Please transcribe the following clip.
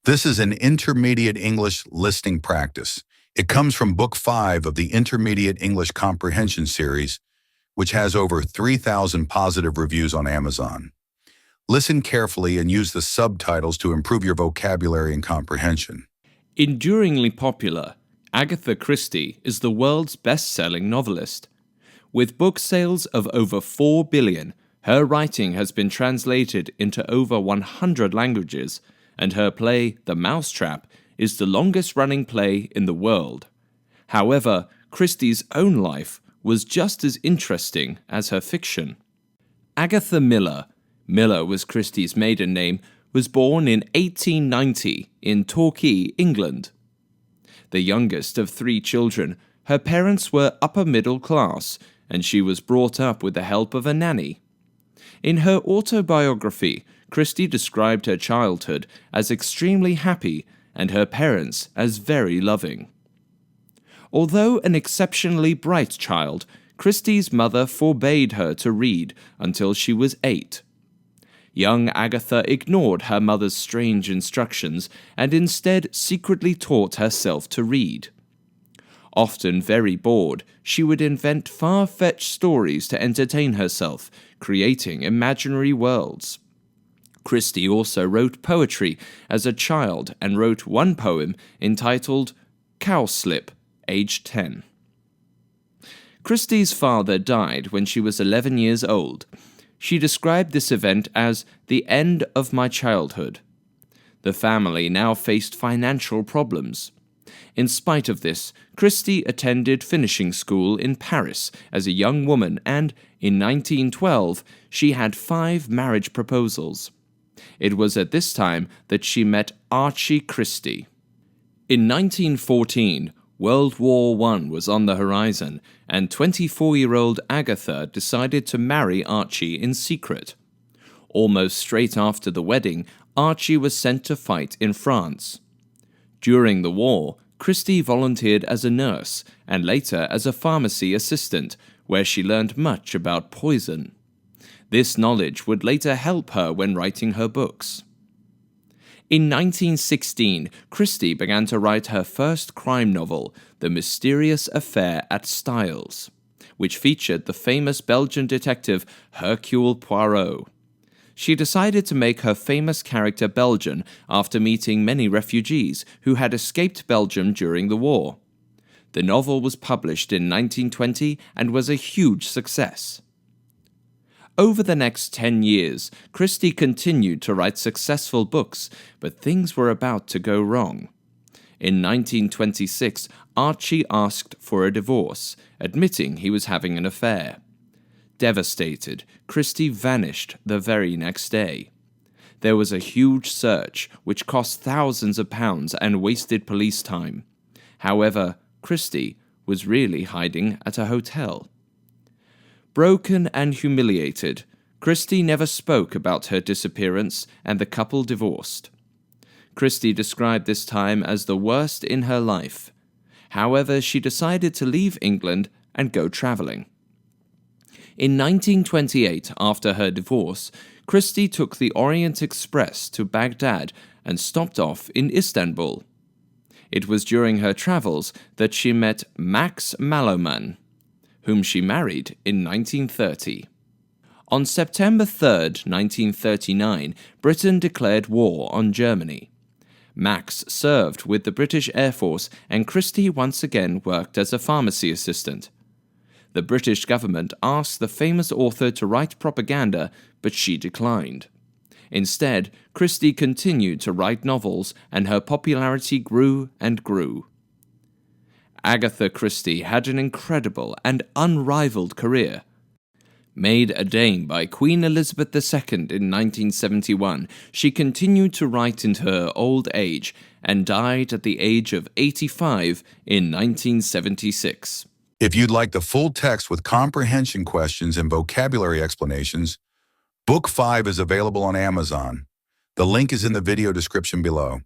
This is an intermediate English listening practice. It comes from Book 5 of the Intermediate English Comprehension series, which has over 3,000 positive reviews on Amazon. Listen carefully and use the subtitles to improve your vocabulary and comprehension. Enduringly popular, Agatha Christie is the world's best-selling novelist. With book sales of over 4 billion, her writing has been translated into over 100 languages, and her play, The Mousetrap, is the longest-running play in the world. However, Christie's own life was just as interesting as her fiction. Agatha Miller was Christie's maiden name, was born in 1890 in Torquay, England. The youngest of 3 children, her parents were upper middle class, and she was brought up with the help of a nanny. In her autobiography, Christie described her childhood as extremely happy and her parents as very loving. Although an exceptionally bright child, Christie's mother forbade her to read until she was 8. Young Agatha ignored her mother's strange instructions and instead secretly taught herself to read. Often very bored, she would invent far-fetched stories to entertain herself, creating imaginary worlds. Christie also wrote poetry as a child and wrote one poem entitled Cowslip, aged 10. Christie's father died when she was 11 years old. She described this event as the end of my childhood. The family now faced financial problems. In spite of this, Christie attended finishing school in Paris as a young woman, and in 1912 she had 5 marriage proposals. It was at this time that she met Archie Christie. In 1914, World War I was on the horizon, and 24-year-old Agatha decided to marry Archie in secret. Almost straight after the wedding, Archie was sent to fight in France. During the war, Christie volunteered as a nurse and later as a pharmacy assistant, where she learned much about poison. This knowledge would later help her when writing her books. In 1916, Christie began to write her first crime novel, The Mysterious Affair at Styles, which featured the famous Belgian detective Hercule Poirot. She decided to make her famous character Belgian after meeting many refugees who had escaped Belgium during the war. The novel was published in 1920 and was a huge success. Over the next 10 years, Christie continued to write successful books, but things were about to go wrong. In 1926, Archie asked for a divorce, admitting he was having an affair. Devastated, Christie vanished the very next day. There was a huge search, which cost thousands of pounds and wasted police time. However, Christie was really hiding at a hotel. Broken and humiliated, Christie never spoke about her disappearance, and the couple divorced. Christie described this time as the worst in her life. However, she decided to leave England and go traveling. In 1928, after her divorce, Christie took the Orient Express to Baghdad and stopped off in Istanbul. It was during her travels that she met Max Malloman, whom she married in 1930. On September 3, 1939, Britain declared war on Germany. Max served with the British Air Force, and Christie once again worked as a pharmacy assistant. The British government asked the famous author to write propaganda, but she declined. Instead, Christie continued to write novels, and her popularity grew and grew. Agatha Christie had an incredible and unrivaled career. Made a dame by Queen Elizabeth II in 1971, she continued to write into her old age and died at the age of 85 in 1976. If you'd like the full text with comprehension questions and vocabulary explanations, Book 5 is available on Amazon. The link is in the video description below.